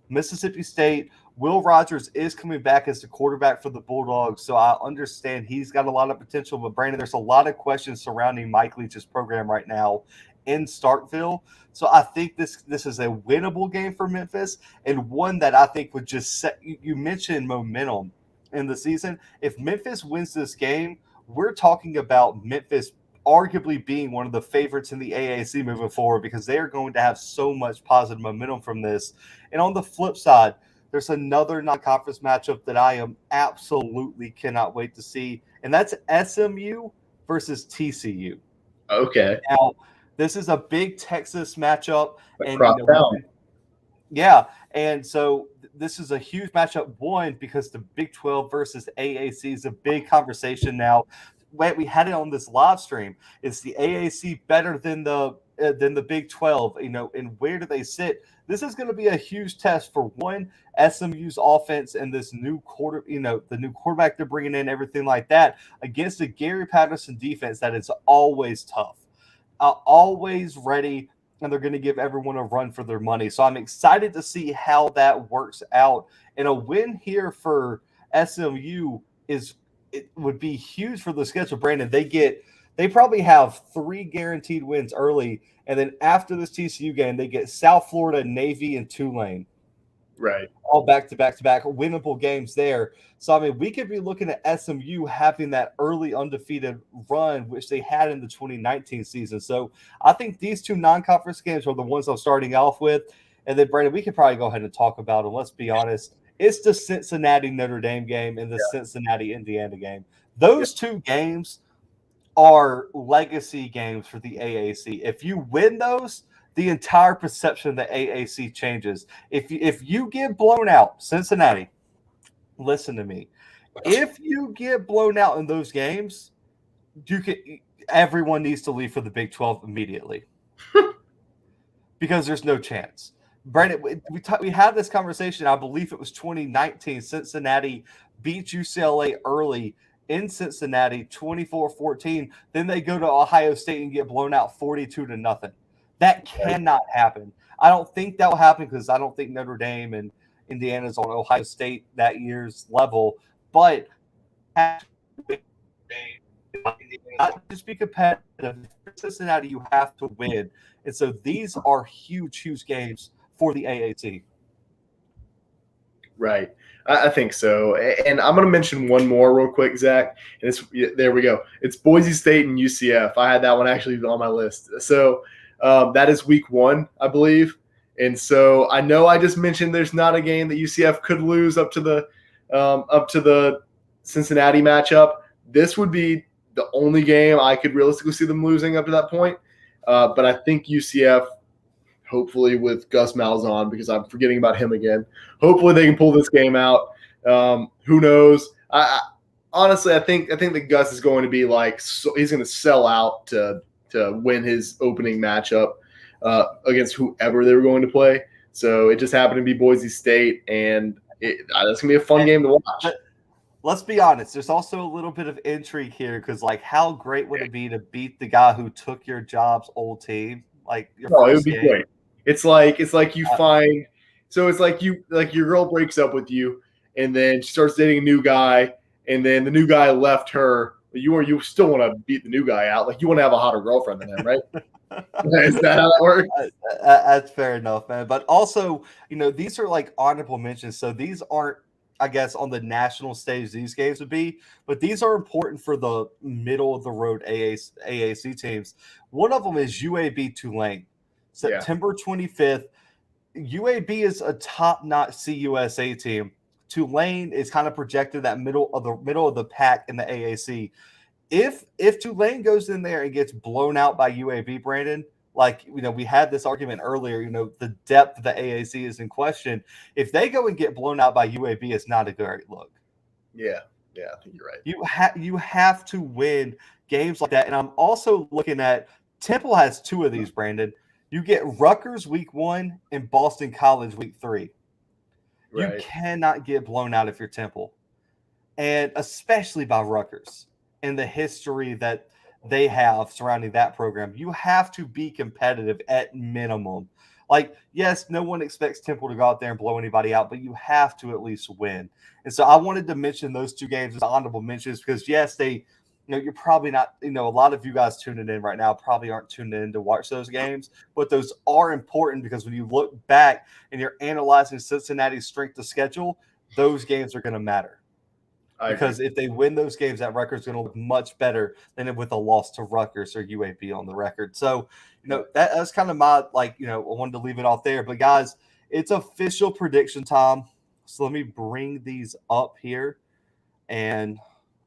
Mississippi State, Will Rogers is coming back as the quarterback for the Bulldogs, so I understand he's got a lot of potential. But, Brandon, there's a lot of questions surrounding Mike Leach's program right now in Starkville. So I think this is a winnable game for Memphis and one that I think would just set – you mentioned momentum in the season. If Memphis wins this game, we're talking about Memphis arguably being one of the favorites in the AAC moving forward because they are going to have so much positive momentum from this. And on the flip side, there's another non-conference matchup that I am absolutely cannot wait to see, and that's SMU versus TCU. Okay. Now, this is a big Texas matchup. Yeah, and so this is a huge matchup, one, because the Big 12 versus AAC is a big conversation now. Wait, we had it on this live stream. Is the AAC better than the Big 12? And where do they sit? This is going to be a huge test for one, SMU's offense and this new the new quarterback they're bringing in, everything like that, against the Gary Patterson defense that is always tough, always ready, and they're going to give everyone a run for their money. So I'm excited to see how that works out. And a win here for SMU would be huge for the schedule, Brandon. They probably have 3 guaranteed wins early, and then after this TCU game, they get South Florida, Navy, and Tulane. Right. All back-to-back winnable games there. So, I mean, we could be looking at SMU having that early undefeated run, which they had in the 2019 season. So, I think these 2 non-conference games are the ones I'm starting off with. And then, Brandon, we could probably go ahead and talk about them. Let's be honest. It's the Cincinnati Notre Dame game and the Cincinnati Indiana game. Those 2 games are legacy games for the AAC. If you win those, the entire perception of the AAC changes. If you get blown out, Cincinnati, listen to me. If you get blown out in those games, everyone needs to leave for the Big 12 immediately because there's no chance. Brandon, we had this conversation. I believe it was 2019. Cincinnati beat UCLA early in Cincinnati, 24-14. Then they go to Ohio State and get blown out 42-0. That cannot happen. I don't think that will happen because I don't think Notre Dame and Indiana's on Ohio State that year's level. But not just be competitive. Cincinnati, you have to win. And so these are huge, huge games for the AAC. Right. I think so. And I'm going to mention one more real quick, Zach. And there we go. It's Boise State and UCF. I had that one actually on my list. So that is week 1, I believe. And so I know I just mentioned there's not a game that UCF could lose up to the Cincinnati matchup. This would be the only game I could realistically see them losing up to that point. But I think UCF, hopefully with Gus Malzahn, because I'm forgetting about him again, hopefully they can pull this game out. Who knows? Honestly, I think that Gus is going to be he's going to sell out to win his opening matchup against whoever they were going to play. So it just happened to be Boise State, and that's going to be a fun game to watch. Let's be honest. There's also a little bit of intrigue here because, how great would it be to beat the guy who took your job's old team? It would be great. It's like you find – so it's like your girl breaks up with you, and then she starts dating a new guy, and then the new guy left her. You still want to beat the new guy out. You want to have a hotter girlfriend than him, right? Is that how that works? That's fair enough, man. But also, these are honorable mentions. So these aren't, I guess, on the national stage these games would be, but these are important for the middle of the road AAC teams. One of them is UAB Tulane, September 25th. UAB is a top-notch CUSA team. Tulane is kind of projected that middle of the pack in the AAC. If Tulane goes in there and gets blown out by UAB, Brandon, like, we had this argument earlier, the depth of the AAC is in question. If they go and get blown out by UAB, it's not a great look. Yeah, I think you're right. You have to win games like that. And I'm also looking at Temple has 2 of these, Brandon. You get Rutgers week 1 and Boston College week 3. Right. You cannot get blown out if you're Temple, and especially by Rutgers and the history that they have surrounding that program. You have to be competitive at minimum. Like, yes, no one expects Temple to go out there and blow anybody out, but you have to at least win. And so I wanted to mention those 2 games as honorable mentions because, yes, you're probably not, a lot of you guys tuning in right now probably aren't tuned in to watch those games, but those are important because when you look back and you're analyzing Cincinnati's strength of schedule, those games are going to matter. Because if they win those games, that record's going to look much better than with a loss to Rutgers or UAB on the record. So, that's kind of my, I wanted to leave it off there. But, guys, it's official prediction time. So let me bring these up here, and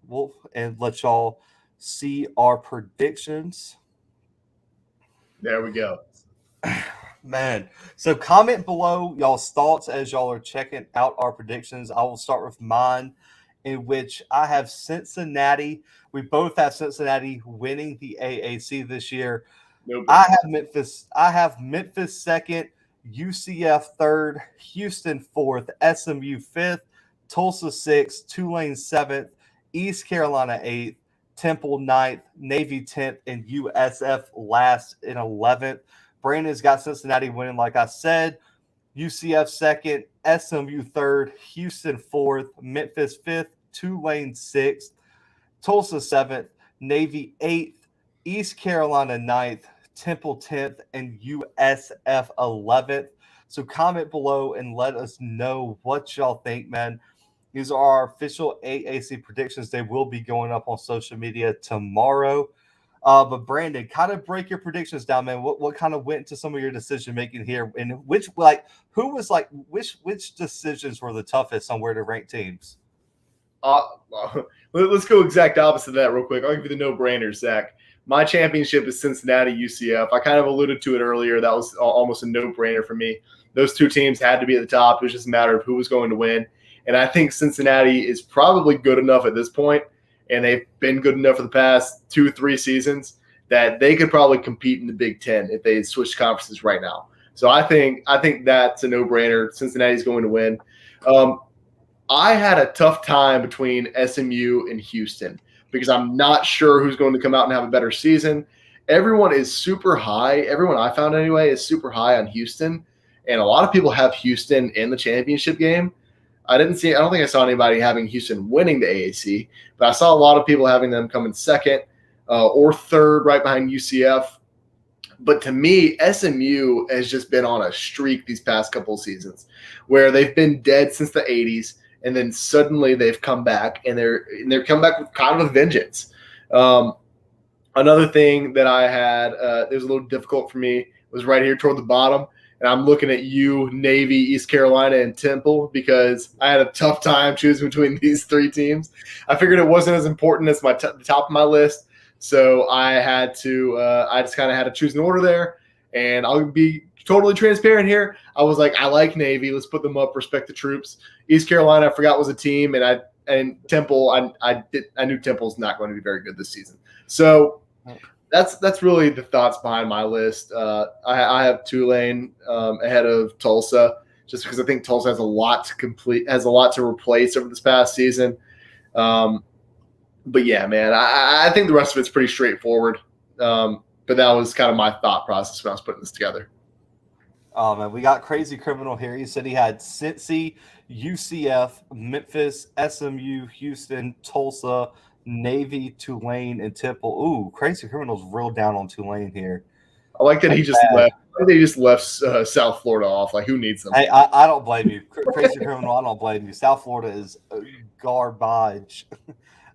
let y'all see our predictions. There we go. Man, so comment below y'all's thoughts as y'all are checking out our predictions. I will start with mine, in which I have Cincinnati. We both have Cincinnati winning the AAC this year. Nope. I have Memphis second, UCF third, Houston fourth, SMU fifth, Tulsa sixth, Tulane seventh, East Carolina eighth, Temple ninth, Navy 10th, and USF last in 11th. Brandon's got Cincinnati winning, like I said. UCF second, SMU third, Houston fourth, Memphis fifth, Tulane sixth, Tulsa seventh, Navy eighth, East Carolina ninth, Temple 10th, and USF 11th. So comment below and let us know what y'all think, man. These are our official AAC predictions. They will be going up on social media tomorrow. But Brandon, kind of break your predictions down, man. What kind of went into some of your decision making here, and which decisions were the toughest on where to rank teams? Let's go exact opposite of that real quick. I'll give you the no-brainers, Zach. My championship is Cincinnati UCF. I kind of alluded to it earlier. That was almost a no-brainer for me. Those 2 teams had to be at the top. It was just a matter of who was going to win. And I think Cincinnati is probably good enough at this point, and they've been good enough for the past 2-3 seasons that they could probably compete in the Big Ten if they switched conferences right now. So I think that's a no-brainer. Cincinnati's going to win. I had a tough time between SMU and Houston because I'm not sure who's going to come out and have a better season. Everyone is super high. Everyone I found anyway is super high on Houston, and a lot of people have Houston in the championship game. I don't think I saw anybody having Houston winning the AAC, but I saw a lot of people having them come in second or third right behind UCF. But to me, SMU has just been on a streak these past couple of seasons where they've been dead since the 80s, and then suddenly they've come back, and they're come back with kind of a vengeance. Another thing that I had that was a little difficult for me was right here toward the bottom. And I'm looking at you, Navy, East Carolina, and Temple because I had a tough time choosing between these 3 teams. I figured it wasn't as important as the top of my list, so I had to. I just kind of had to choose an order there. And I'll be totally transparent here. I was like, I like Navy. Let's put them up. Respect the troops. East Carolina, I forgot was a team, and Temple. I knew Temple's not going to be very good this season. So. That's really the thoughts behind my list. I have Tulane ahead of Tulsa just because I think Tulsa has a lot to replace over this past season. But yeah, man, I think the rest of it's pretty straightforward. But that was kind of my thought process when I was putting this together. Oh man, we got Crazy Criminal here. He said he had Cincy, UCF, Memphis, SMU, Houston, Tulsa, Navy, Tulane, and Temple. Ooh, Crazy Criminal's real down on Tulane here. I like that he just left. They just left South Florida off. Like, who needs them? Hey, I don't blame you. Crazy Criminal, I don't blame you. South Florida is garbage.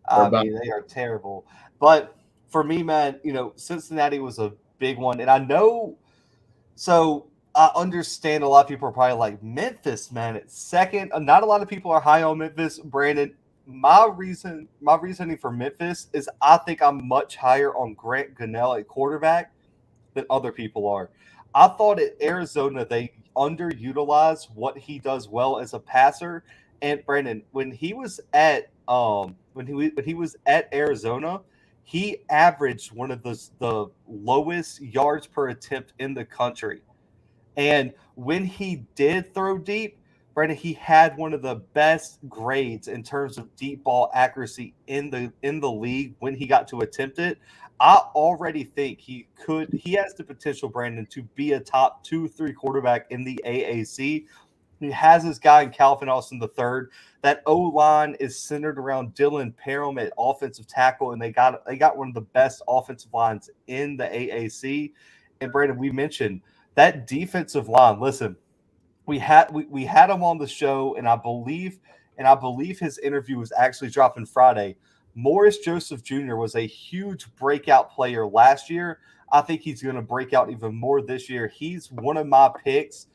I mean, they are terrible. But for me, man, Cincinnati was a big one. And I know – so I understand a lot of people are probably like, Memphis, man, it's second. Not a lot of people are high on Memphis. Brandon, my reasoning for Memphis is I think I'm much higher on Grant Gunnell at quarterback. than other people are. I thought at Arizona they underutilized what he does well as a passer. And Brandon, when he was at when he was at Arizona, he averaged one of the lowest yards per attempt in the country. And when he did throw deep, Brandon, he had one of the best grades in terms of deep ball accuracy in the league when he got to attempt it. I already think he has the potential, Brandon, to be a top 2-3 quarterback in the AAC. He has this guy in Calvin Austin III. That O line is centered around Dylan Parham at offensive tackle, and they got one of the best offensive lines in the AAC. And Brandon, we mentioned that defensive line. Listen, we had him on the show, and I believe his interview was actually dropping Friday. Morris Joseph Jr. was a huge breakout player last year. I think he's going to break out even more this year. He's one of my picks,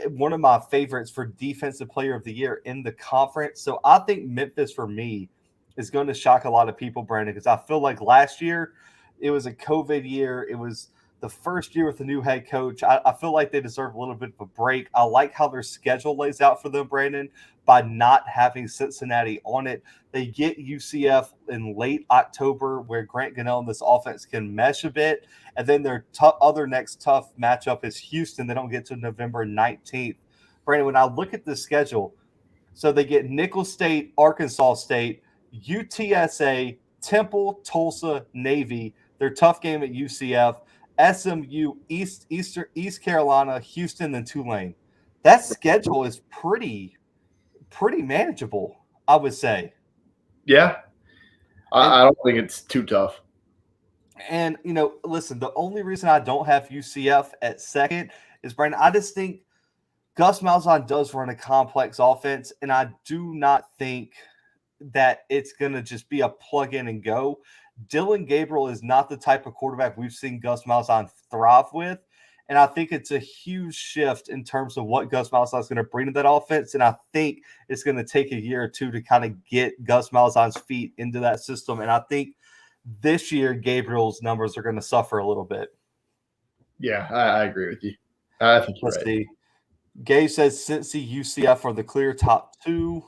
one of my favorites for Defensive Player of the Year in the conference. So I think Memphis, for me, is going to shock a lot of people, Brandon, because I feel like last year it was a COVID year. It was the first year with a new head coach. I feel like they deserve a little bit of a break. I like how their schedule lays out for them, Brandon, by not having Cincinnati on it. They get UCF in late October where Grant Gunnell and this offense can mesh a bit. And then their other next tough matchup is Houston. They don't get to November 19th. Brandon, when I look at the schedule, so they get Nicholls State, Arkansas State, UTSA, Temple, Tulsa, Navy. Their tough game at UCF. SMU, East Carolina, Houston, and Tulane. That schedule is pretty manageable, I would say. Yeah, I don't think it's too tough. And listen, the only reason I don't have UCF at second is, Brandon, I just think Gus Malzahn does run a complex offense, and I do not think that it's going to just be a plug in and go. Dylan Gabriel is not the type of quarterback we've seen Gus Malzahn thrive with. And I think it's a huge shift in terms of what Gus Malzahn is going to bring to that offense. And I think it's going to take a year or two to kind of get Gus Malzahn's feet into that system. And I think this year, Gabriel's numbers are going to suffer a little bit. Yeah, I agree with you. I think you're Let's right. see. Gage says Cincy, UCF are the clear top two.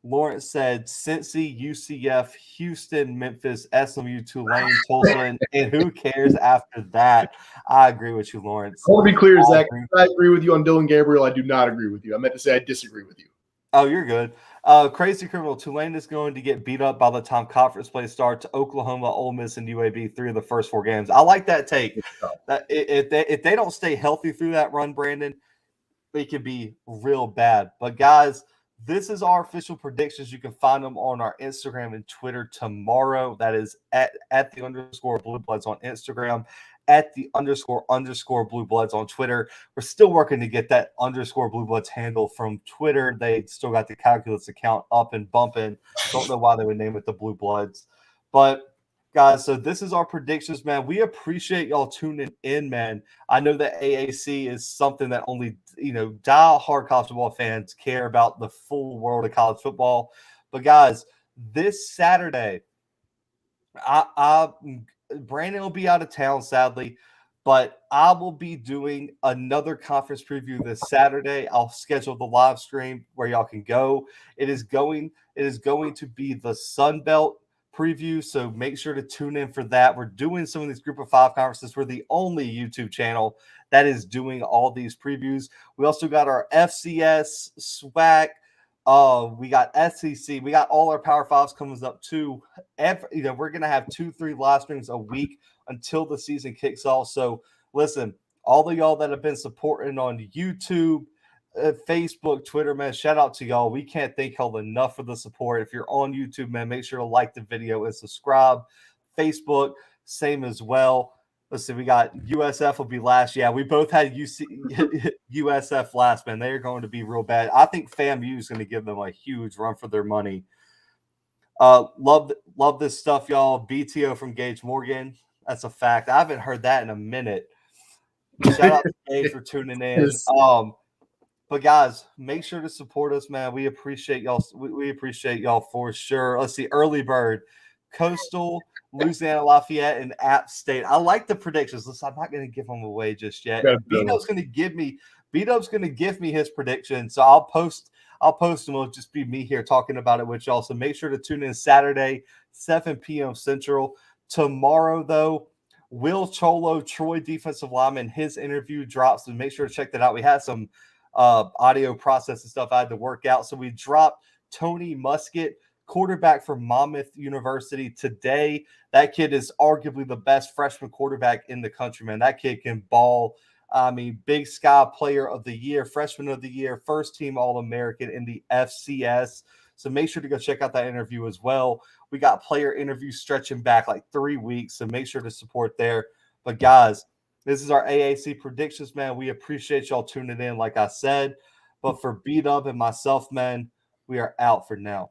Lawrence said Cincy, UCF, Houston, Memphis, SMU, Tulane, Tulsa, and who cares after that? I agree with you, Lawrence. I want to be clear, Zach. I agree with you on Dylan Gabriel. I do not agree with you. I meant to say I disagree with you. Oh, you're good. Crazy Criminal. Tulane is going to get beat up by the time conference play starts. Oklahoma, Ole Miss, and UAB, 3 of the first 4 games. I like that take. If they don't stay healthy through that run, Brandon, they could be real bad. But, guys, this is our official predictions. You can find them on our Instagram and Twitter tomorrow. That is at the _ Bluebloods on Instagram, at the _ Bluebloods on Twitter. We're still working to get that _ Bluebloods handle from Twitter. They still got the Calculus account up and bumping. Don't know why they would name it the Bluebloods. But, guys, so this is our predictions, man. We appreciate y'all tuning in, man. I know that AAC is something that only, die-hard college football fans care about, the full world of college football. But, guys, this Saturday, Brandon will be out of town, sadly, but I will be doing another conference preview this Saturday. I'll schedule the live stream where y'all can go. It is going to be the Sun Belt preview, so make sure to tune in for that. We're doing some of these group of 5 conferences. We're the only YouTube channel that is doing all these previews. We also got our FCS, SWAC, we got SEC, we got all our Power 5s coming up too. We're gonna have 2-3 live streams a week until the season kicks off. So listen, all of y'all that have been supporting on YouTube, Facebook, Twitter, man, shout out to y'all. We can't thank y'all enough for the support. If you're on YouTube, man, make sure to like the video and subscribe. Facebook, same as well. Let's see, we got USF will be last. Yeah, we both had USF last, man. They're going to be real bad. I think FAMU is going to give them a huge run for their money. Love this stuff, y'all. BTO from Gage Morgan. That's a fact. I haven't heard that in a minute. Shout out to Gage for tuning in. Yes. But guys, make sure to support us, man. We appreciate y'all. We appreciate y'all for sure. Let's see, Early Bird. Coastal, Louisiana Lafayette, and App State. I like the predictions. Listen, I'm not going to give them away just yet. Yeah, B-Dub's going to give me his prediction. So I'll post them. It'll just be me here talking about it with y'all. So make sure to tune in Saturday, 7 p.m. Central. Tomorrow, though, Will Cholo, Troy defensive lineman, his interview drops. So make sure to check that out. We had some audio process and stuff I had to work out. So we dropped Tony Muskett, quarterback from Monmouth University today. That kid is arguably the best freshman quarterback in the country, man. That kid can ball. I mean, Big Sky Player of the Year, Freshman of the Year, first team All-American in the FCS. So make sure to go check out that interview as well. We got player interviews stretching back like 3 weeks, so make sure to support there. But guys, this is our AAC predictions, man. We appreciate y'all tuning in, like I said. But for B-Dub and myself, man, we are out for now.